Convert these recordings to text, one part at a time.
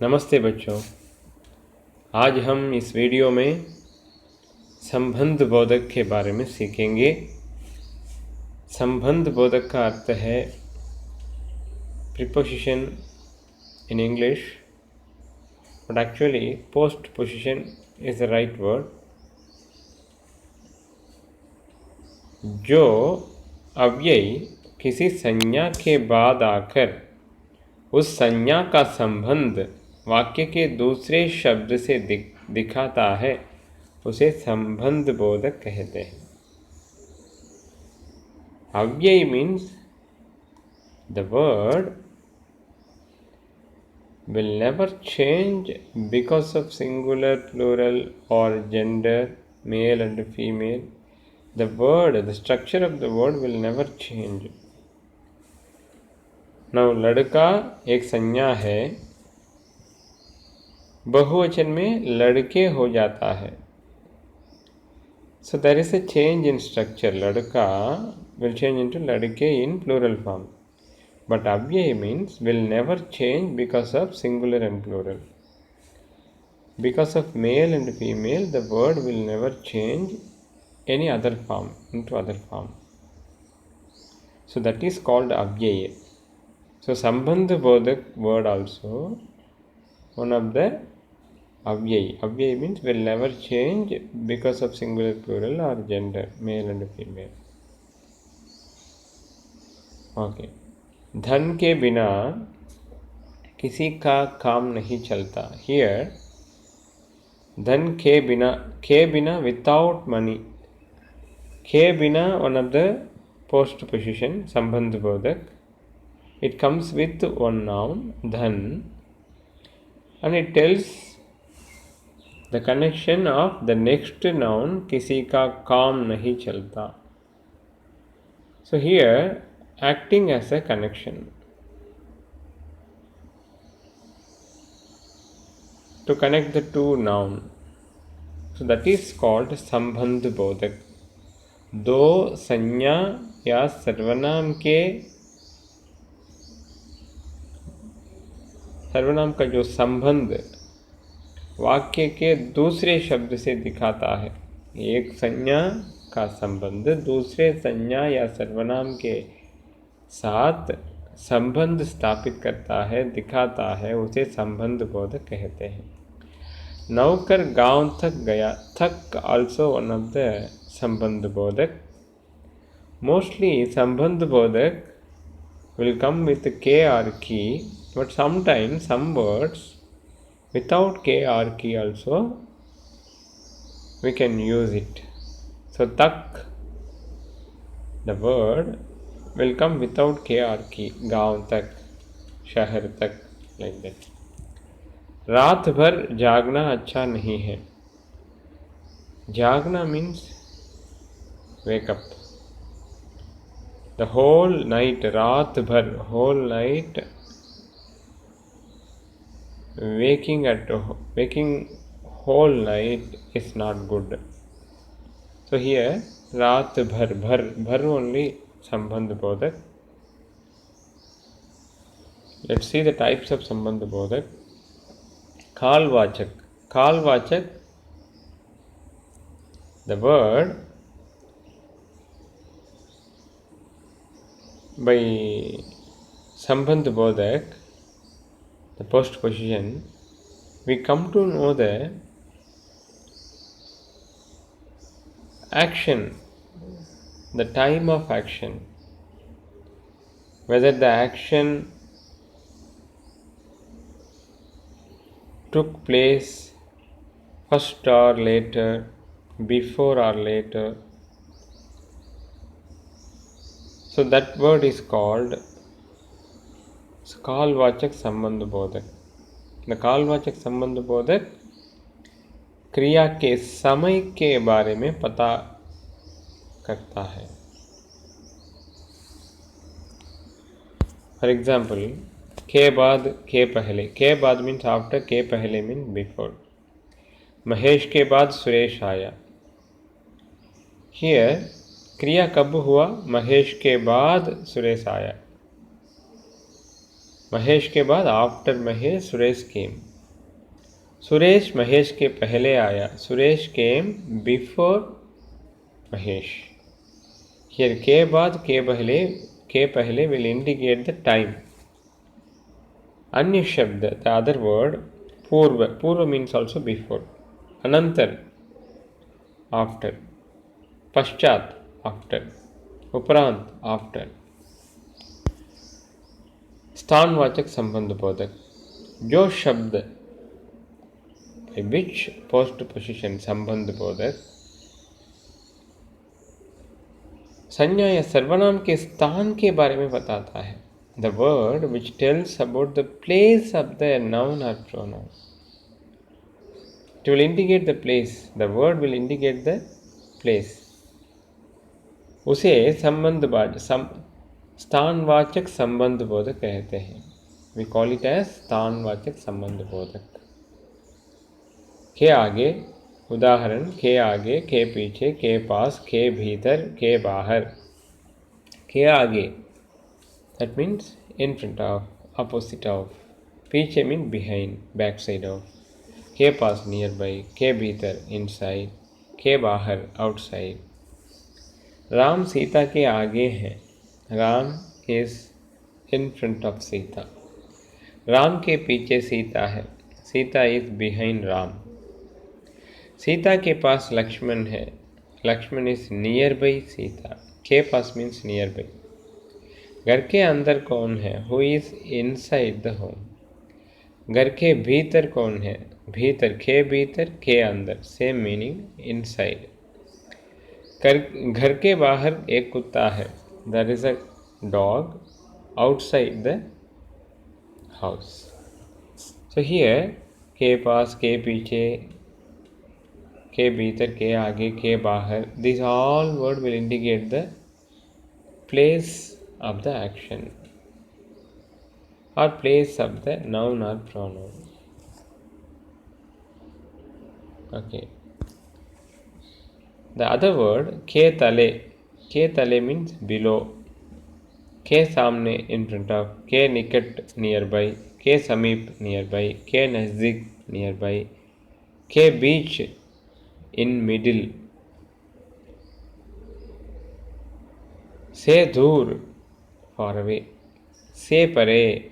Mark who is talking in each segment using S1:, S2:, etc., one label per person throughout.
S1: नमस्ते बच्चों। आज हम इस वीडियो में संबंध बोधक के बारे में सीखेंगे। संबंध बोधक का अर्थ है preposition in English, but actually postposition is the right word. जो अव्ययी किसी संज्ञा के बाद आकर उस संज्ञा का संबंध वाक्य के दूसरे शब्द से दिखाता है उसे संबंध बोधक कहते हैं। अव्ययी means the word will never change because of singular, plural or gender, male and female. The structure of the word will never change. Now, लड़का एक संज्ञा है, बहुवचन में लड़के हो जाता है. So there is a change in structure. लड़का will change into लड़के in plural form. But अव्ययी means will never change because of singular and plural. Because of male and female, the word will never change any other form into other form. So that is called अव्ययी. So संबंध बोधक word also one of the अव्ययी. अव्ययी means will never change because of singular, plural or gender, male and female. Okay. धन के बिना किसी का काम नहीं चलता. Here धन के बिना without money. के बिना one of the postposition संबंध बोधक. It comes with one noun dhan and it tells the connection of the next noun किसी का काम नहीं चलता. So here acting as a connection to connect the two noun. So that is called संबंध बोधक. दो संज्ञा या सर्वनाम का जो संबंध वाक्य के दूसरे शब्द से दिखाता है. एक संज्ञा का संबंध दूसरे संज्ञा या सर्वनाम के साथ संबंध स्थापित करता है, दिखाता है, उसे संबंध बोधक कहते हैं. नौकर गांव तक गया. तक also one of the संबंध बोधक. Mostly संबंध बोधक will come with k or की, but sometimes some words without k or की also we can use it. So tak, the word will come without k or की. गांव तक, शहर तक, like that. रात भर जागना अच्छा नहीं है. जागना means wake up. The whole night, रात भर, whole night, waking whole night is not good. So here रात भर only संबंध बोधक. Let's see the types of संबंध बोधक. कालवाचक, the word by संबंध बोधक, the postposition, we come to know the action, the time of action, whether the action took place first or later, before or later. So that word is called कालवाचक संबंध बोधक. The कालवाचक संबंध बोधक क्रिया के समय के बारे में पता करता है. For example, के बाद के पहले. के बाद means after, के पहले means before. महेश के बाद सुरेश आया. Here क्रिया कब हुआ? महेश के बाद सुरेश आया. महेश के बाद आफ्टर महेश सुरेश केम. सुरेश महेश के पहले आया. Suresh came before Mahesh. Here के बाद के पहले will indicate the time. अन्य शब्द, the other word, पूर्व means also before. अनंतर, after. पश्चात, after. उपरांत, after. स्थानवाचक संबंध बोधक. जो शब्द by which post position संबंध बोधक संज्ञा या सर्वनाम के स्थान के बारे में बताता है. The word which tells about the place of the noun or pronoun. It will indicate the place. The word will indicate the place. उसे स्थानवाचक संबंध बोधक कहते हैं. We call it as स्थानवाचक संबंध बोधक. के आगे, उदाहरण, के आगे, के पीछे, के पास, के भीतर, के बाहर. के आगे, that means in front of, opposite of. पीछे means behind, back side of. के पास nearby, के भीतर inside, के बाहर outside. राम सीता के आगे हैं. Ram is in front of Sita. Ram के पीछे सीता है. Sita is behind Ram. सीता के पास लक्ष्मण है. Lakshman is nearby Sita. के पास means nearby. घर के अंदर कौन है? Who is inside the home? घर के भीतर कौन है? भीतर, के भीतर, के अंदर. Same meaning, inside. घर के बाहर एक कुत्ता है. There is a dog outside the house. So here, के पास, के पीछे, के भीतर, के आगे, के बाहर. These all words will indicate the place of the action or place of the noun or pronoun. Okay. The other word, के तले. के तले means below. के सामने in front of. के निकट nearby. के समीप nearby. के नज़दीक nearby. के बीच in middle. से दूर far away. से परे.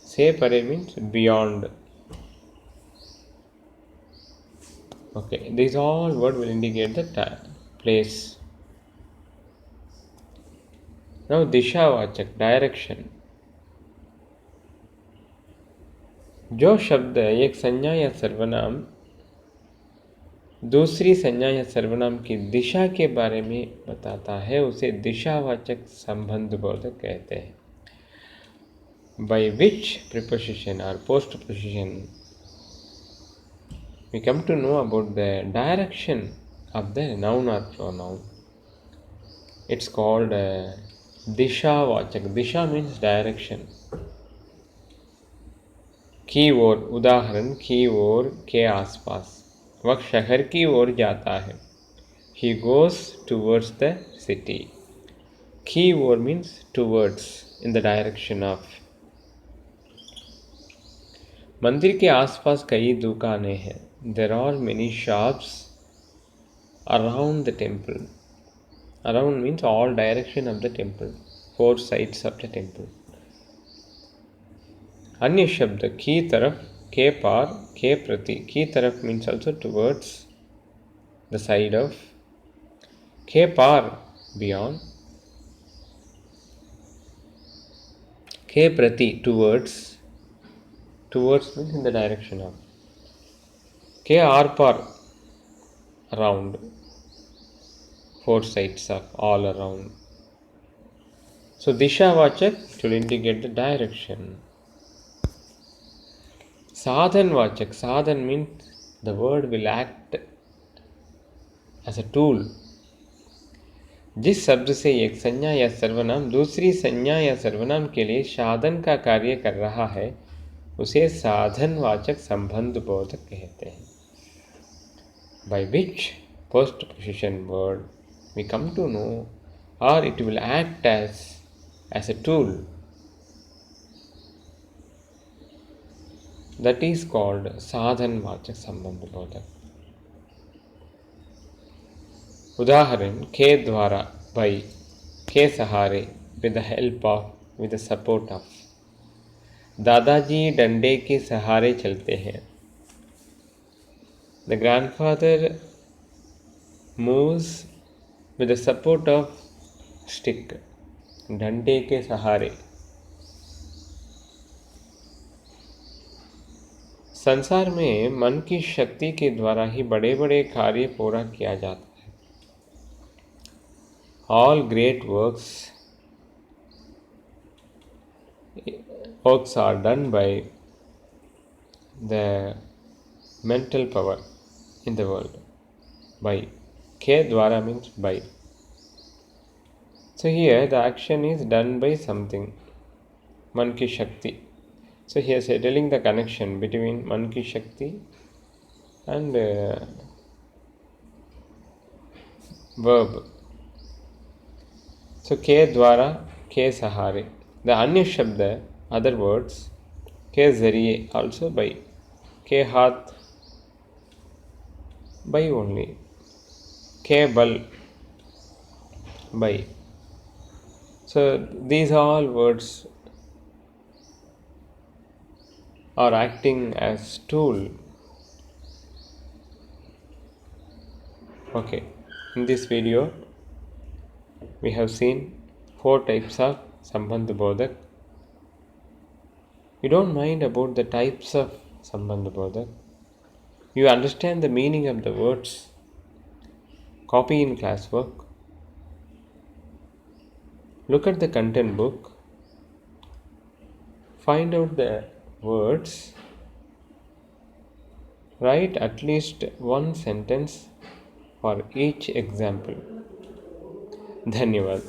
S1: से परे means beyond. Okay, these all words will indicate the place. Now दिशावाचक, direction. जो शब्द एक संज्ञा या सर्वनाम दूसरी संज्ञा या सर्वनाम की दिशा के बारे में बताता है उसे दिशावाचक संबंध बोधक कहते हैं. By which preposition or postposition we come to know about the direction of the noun or pronoun. It's called दिशावाचक. Disha means direction. की ओर, उदाहरण, की ओर, के आसपास. वह शहर की ओर जाता है. He goes towards the city. की ओर means towards, in the direction of. मंदिर के आसपास कई दुकानें हैं. There are many shops around the temple. Around means all direction of the temple, 4 sides of the temple. अन्य शब्द, की तरफ, के पार, के प्रति. की तरफ means also towards, the side of. के पार beyond. के प्रति towards. Towards means in the direction of. के आर पार around, 4 sides of, all around. So दिशावाचक to indicate the direction. साधनवाचक. साधन means the word will act as a tool. जिस शब्द से एक संज्ञा या सर्वनाम दूसरी संज्ञा या सर्वनाम के लिए साधन का कार्य कर रहा है उसे साधनवाचक संबंध बोधक कहते हैं. By which postposition word we come to know or it will act as a tool. That is called साधन वाचक संबंध बोधक. उदाहरण के द्वारा by, के सहारे with the help of, with the support of. दादाजी डंडे के सहारे चलते हैं. The grandfather moves with the support of stick. डंडे के सहारे. संसार में मन की शक्ति के द्वारा ही बड़े बड़े कार्य पूरा किया जाता है. All great works are done by the mental power in the world. By. Ke dwara means by. So here the action is done by something. Man ki shakti. So here is telling the connection between man ki shakti and verb. So ke dwara, ke sahare. The anya shabda, other words, ke zariye, also by. Ke haath, by only. Ke bal, by. So these all words are acting as tool. Okay, in this video we have seen 4 types of Sambandh Bodhak. You don't mind about the types of Sambandh Bodhak. You understand the meaning of the words. Copy in classwork. Look at the content book. Find out the words. Write at least one sentence for each example. धन्यवाद.